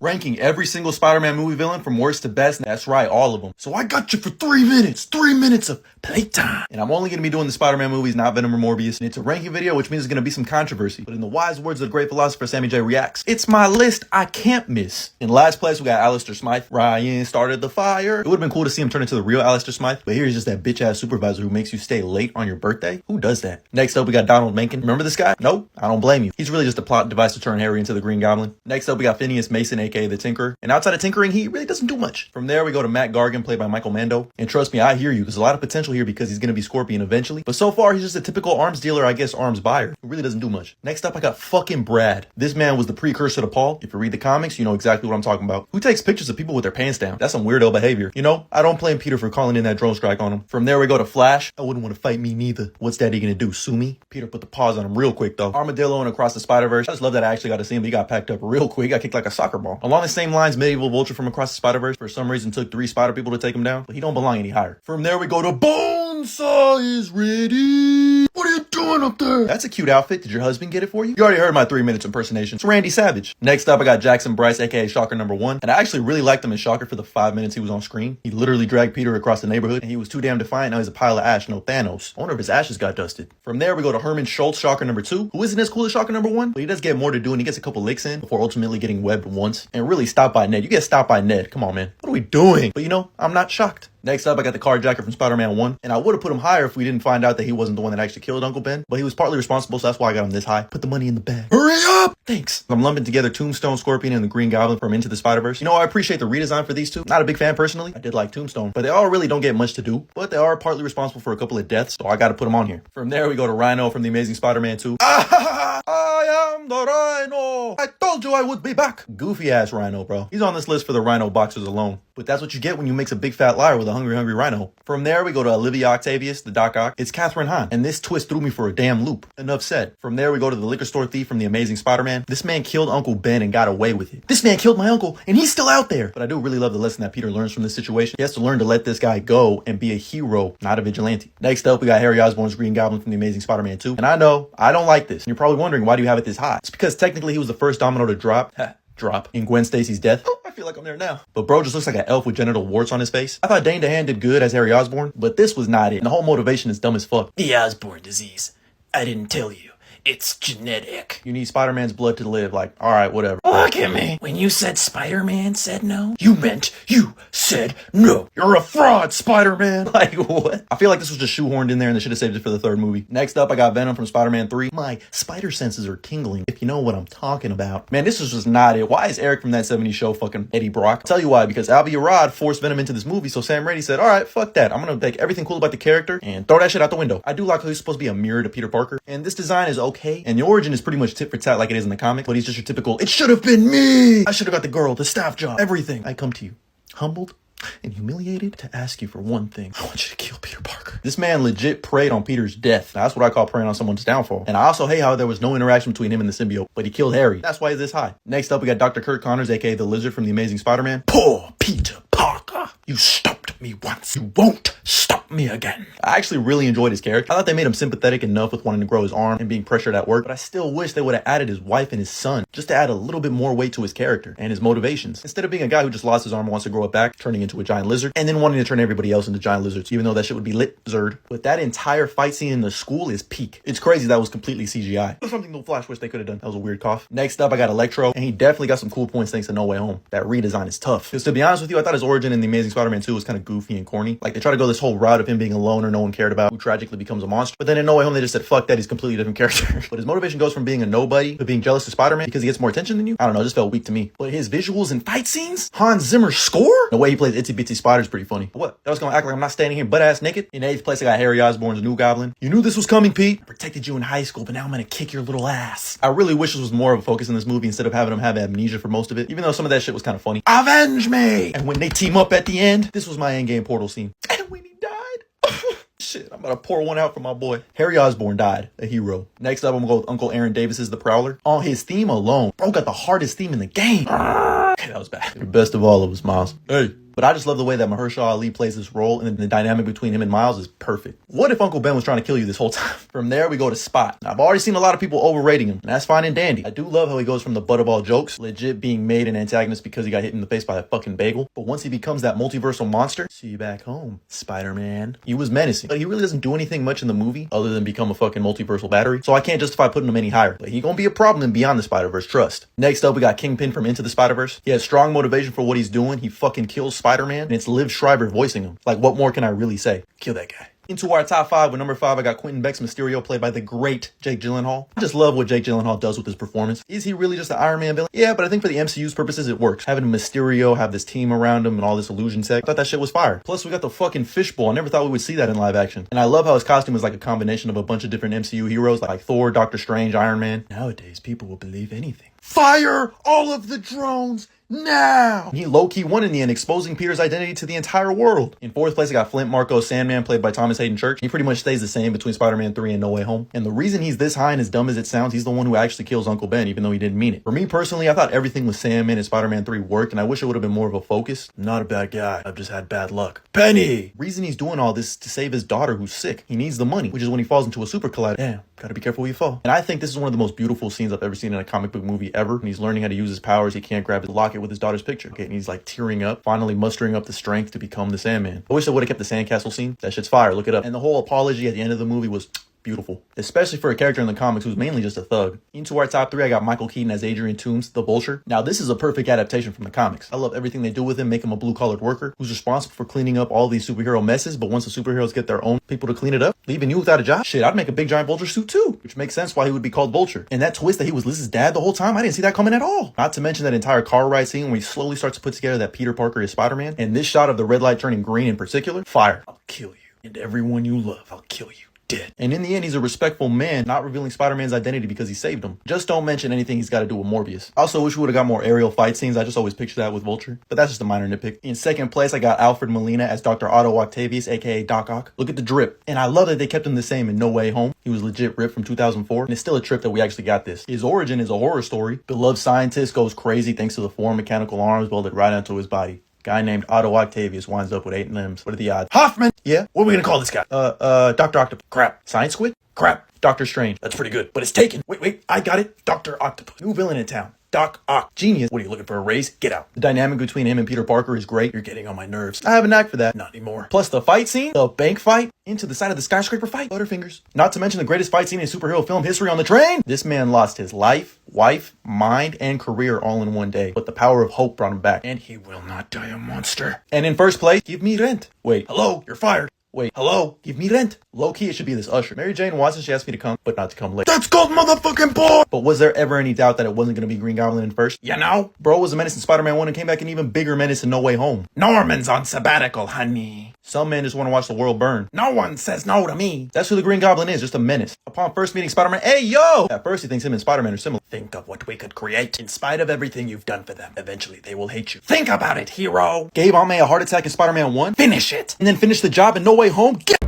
ranking every single Spider-Man movie villain from worst to best. That's right, all of them. So I got you for 3 minutes. 3 minutes of playtime. And I'm only going to be doing the Spider-Man movies, not Venom or Morbius. And it's a ranking video, which means there's going to be some controversy. But in the wise words of the great philosopher Sammy J Reacts, it's my list I can't miss. In last place, we got Alistair Smythe. Ryan started the fire. It would have been cool to see him turn into the real Alistair Smythe. But here's just that bitch-ass supervisor who makes you stay late on your birthday. Who does that? Next up, we got Donald Mencken. Remember this guy? Nope, I don't blame you. He's really just a plot device to turn Harry into the Green Goblin. Next up, we got Phineas Mason, aka the Tinkerer. And outside of tinkering, he really doesn't do much. From there, we go to Matt Gargan, played by Michael Mando. And trust me, I hear you. There's a lot of potential here because he's going to be Scorpion eventually. But so far, he's just a typical arms dealer, I guess arms buyer, who really doesn't do much. Next up, I got fucking Brad. This man was the precursor to Paul. If you read the comics, you know exactly what I'm talking about. Who takes pictures of people with their pants down? That's some weirdo behavior. You know, I don't blame Peter for calling in that drone strike on him. From there, we go to Flash. I wouldn't want to fight me neither. What's Daddy gonna do, sue me? Peter put the pause on him real quick though. Armadillo and Across the Spider-Verse. I just love that I actually got to see him. He got packed up real quick. He got kicked like a soccer ball. Along the same lines, Medieval Vulture from Across the Spider-Verse for some reason took 3 spider people to take him down, but he don't belong any higher. From there, we go to Bonesaw is ready. What are you doing up there? That's a cute outfit. Did your husband get it for you? You already heard my 3 minutes impersonation. It's Randy Savage. Next up, I got Jackson Bryce, aka Shocker #1. And I actually really liked him as Shocker for the 5 minutes he was on screen. He literally dragged Peter across the neighborhood, and he was too damn defiant. Now he's a pile of ash, no Thanos. I wonder if his ashes got dusted. From there, we go to Herman Schultz, Shocker #2, who isn't as cool as Shocker #1, but he does get more to do, and he gets a couple licks in before ultimately getting webbed once. And really stopped by Ned. You get stopped by Ned. Come on, man. What are we doing? But you know, I'm not shocked. Next up, I got the carjacker from Spider-Man 1, and I would have put him higher if we didn't find out that he wasn't the one that actually killed Uncle Ben, but he was partly responsible, so that's why I got him this high. Put the money in the bag. Hurry up! Thanks. I'm lumping together Tombstone, Scorpion, and the Green Goblin from Into the Spider-Verse. You know, I appreciate the redesign for these two. Not a big fan personally. I did like Tombstone, but they all really don't get much to do, but they are partly responsible for a couple of deaths, so I gotta put them on here. From there, we go to Rhino from The Amazing Spider-Man 2. I am the Rhino! I told you I would be back! Goofy ass Rhino, bro. He's on this list for the Rhino boxers alone. But that's what you get when you mix a big fat liar with a hungry Rhino. From there, we go to Olivia Octavius, the Doc Ock. It's Catherine Hahn, and this twist threw me for a damn loop. Enough said. From there, we go to the liquor store thief from The Amazing Spider-Man. This man killed Uncle Ben and got away with it. This man killed my uncle, and he's still out there. But I do really love the lesson that Peter learns from this situation. He has to learn to let this guy go and be a hero, not a vigilante. Next up, we got Harry Osborn's Green Goblin from The Amazing Spider-Man 2. And I know, I don't like this. And you're probably wondering, why do you have it this high? It's because technically he was the first domino to drop in Gwen Stacy's death. Oh, I feel like I'm there now. But bro just looks like an elf with genital warts on his face. I thought Dane DeHaan did good as Harry Osborn, but this was not it. And the whole motivation is dumb as fuck. The Osborn disease. I didn't tell you. It's genetic. You need Spider-Man's blood to live. Like, alright, whatever. Look at me. When you said Spider-Man said no, you meant you said no. You're a fraud, Spider-Man. Like, what? I feel like this was just shoehorned in there and they should have saved it for the 3rd movie. Next up, I got Venom from Spider-Man 3. My spider senses are tingling, if you know what I'm talking about. Man, this is just not it. Why is Eric from that 70s show fucking Eddie Brock? I'll tell you why. Because Albie Arad forced Venom into this movie, so Sam Raimi said, alright, fuck that. I'm gonna take everything cool about the character and throw that shit out the window. I do like how he's supposed to be a mirror to Peter Parker, and this design is okay, and the origin is pretty much tit for tat like it is in the comic, but he's just your typical, it should have been me! I should have got the girl, the staff job, everything. I come to you, humbled and humiliated, to ask you for one thing. I want you to kill Peter Parker. This man legit preyed on Peter's death. That's what I call preying on someone's downfall. And I also hate how there was no interaction between him and the symbiote, but he killed Harry. That's why he's this high. Next up, we got Dr. Kurt Connors, aka the Lizard from The Amazing Spider-Man. Poor Peter Parker. You stopped me once. You won't stop me again. I actually really enjoyed his character. I thought they made him sympathetic enough with wanting to grow his arm and being pressured at work, but I still wish they would have added his wife and his son, just to add a little bit more weight to his character and his motivations. Instead of being a guy who just lost his arm and wants to grow it back, turning into a giant lizard, and then wanting to turn everybody else into giant lizards, even though that shit would be lizard. But that entire fight scene in the school is peak. It's crazy that was completely CGI. That's something the Flash wish they could have done. That was a weird cough. Next up, I got Electro, and he definitely got some cool points thanks to No Way Home. That redesign is tough. Because to be honest with you, I thought his origin in The Amazing Spider-Man 2 was kind of goofy and corny. Like, they try to go this whole route of him being a loner no one cared about, who tragically becomes a monster. But then in No Way Home, they just said, fuck that, he's a completely different character. But his motivation goes from being a nobody to being jealous of Spider-Man because he gets more attention than you. I don't know, it just felt weak to me. But his visuals and fight scenes, Hans Zimmer's score, the way he plays Itsy Bitsy Spider is pretty funny. But what? That was gonna act like I'm not standing here butt-ass naked? In 8th place, I got Harry Osborn's New Goblin. You knew this was coming, Pete. I protected you in high school, but now I'm gonna kick your little ass. I really wish this was more of a focus in this movie instead of having him have amnesia for most of it, even though some of that shit was kind of funny. Avenge me! And when they team up at the end, this was my endgame Portal scene. And when he died... Shit, I'm about to pour one out for my boy. Harry Osborn died, a hero. Next up, I'm gonna go with Uncle Aaron Davis's The Prowler. On his theme alone, bro got the hardest theme in the game. Okay, that was bad. The best of all of us, Miles. Hey, But I just love the way that Mahershala Ali plays this role, and the dynamic between him and Miles is perfect. What if Uncle Ben was trying to kill you this whole time? From there, we go to Spot. Now, I've already seen a lot of people overrating him, and that's fine and dandy. I do love how he goes from the butt of all jokes, legit being made an antagonist because he got hit in the face by a fucking bagel. But once he becomes that multiversal monster, see you back home, Spider-Man. He was menacing, but he really doesn't do anything much in the movie other than become a fucking multiversal battery. So I can't justify putting him any higher. But he gonna be a problem in Beyond the Spider-Verse, trust. Next up, we got Kingpin from Into the Spider-Verse. He has strong motivation for what he's doing. He fucking kills Spider-Man, and it's Liv Schreiber voicing him. Like, what more can I really say? Kill that guy. Into our top 5, with number 5, I got Quentin Beck's Mysterio, played by the great Jake Gyllenhaal. I just love what Jake Gyllenhaal does with his performance. Is he really just an Iron Man villain? Yeah, but I think for the MCU's purposes, it works. Having Mysterio have this team around him and all this illusion tech, I thought that shit was fire. Plus, we got the fucking fishbowl. I never thought we would see that in live action. And I love how his costume is like a combination of a bunch of different MCU heroes, like Thor, Doctor Strange, Iron Man. Nowadays, people will believe anything. Fire all of the drones now! He low-key won in the end, exposing Peter's identity to the entire world. In 4th place, I got Flint Marko Sandman, played by Thomas Hayden Church. He pretty much stays the same between Spider-Man 3 and No Way Home. And the reason he's this high and as dumb as it sounds, he's the one who actually kills Uncle Ben, even though he didn't mean it. For me personally, I thought everything with Sandman in Spider-Man 3 worked, and I wish it would have been more of a focus. I'm not a bad guy. I've just had bad luck. Penny! Reason he's doing all this is to save his daughter who's sick. He needs the money, which is when he falls into a super collider. Damn, gotta be careful where you fall. And I think this is one of the most beautiful scenes I've ever seen in a comic book movie ever. And he's learning how to use his powers. He can't grab his locket with his daughter's picture. And he's like tearing up, finally mustering up the strength to become the Sandman. I wish they would have kept the sandcastle scene. That shit's fire. Look it up. And the whole apology at the end of the movie was beautiful, especially for a character in the comics who's mainly just a thug. Into our top 3, I got Michael Keaton as Adrian Toomes, the Vulture. Now, this is a perfect adaptation from the comics. I love everything they do with him, make him a blue-collared worker who's responsible for cleaning up all these superhero messes, but once the superheroes get their own people to clean it up, leaving you without a job? Shit, I'd make a big giant Vulture suit too, which makes sense why he would be called Vulture. And that twist that he was Liz's dad the whole time, I didn't see that coming at all. Not to mention that entire car ride scene where he slowly starts to put together that Peter Parker is Spider-Man, and this shot of the red light turning green in particular, fire. I'll kill you, and everyone you love, I'll kill you. Dead. And in the end, he's a respectful man, not revealing Spider-Man's identity because he saved him. Just don't mention anything he's got to do with Morbius. I also wish we would have got more aerial fight scenes. I just always picture that with Vulture, but that's just a minor nitpick. In 2nd place, I got Alfred Molina as Dr. Otto Octavius, aka Doc Ock. Look at the drip. And I love that they kept him the same in No Way Home. He was legit ripped from 2004, and it's still a trip that we actually got this. His origin is a horror story. Beloved scientist goes crazy thanks to the 4 mechanical arms welded right onto his body. Guy named Otto Octavius winds up with 8 limbs. What are the odds? Hoffman! Yeah? What are we gonna call this guy? Dr. Octopus. Crap. Science Squid? Crap. Doctor Strange. That's pretty good, but it's taken. Wait, I got it. Dr. Octopus. New villain in town. Doc Ock. Genius. What are you looking for, a raise? Get out. The dynamic between him and Peter Parker is great. You're getting on my nerves. I have a knack for that. Not anymore. Plus the fight scene, the bank fight, into the side of the skyscraper fight. Butterfingers. Not to mention the greatest fight scene in superhero film history on the train. This man lost his life, wife, mind, and career all in one day. But the power of hope brought him back. And he will not die a monster. And in 1st place, give me rent. Wait, hello, you're fired. Wait, hello? Give me rent. Low-key, it should be this Usher. Mary Jane Watson, she asked me to come, but not to come late. That's called motherfucking boy! But was there ever any doubt that it wasn't going to be Green Goblin in 1st? You know? Bro was a menace in Spider-Man 1 and came back an even bigger menace in No Way Home. Norman's on sabbatical, honey. Some men just want to watch the world burn. No one says no to me. That's who the Green Goblin is, just a menace. Upon first meeting Spider-Man, hey, yo! At first, he thinks him and Spider-Man are similar. Think of what we could create. In spite of everything you've done for them, eventually they will hate you. Think about it, hero. Gave Aunt May a heart attack in Spider-Man 1. Finish it. And then finish the job in No Way Home. Get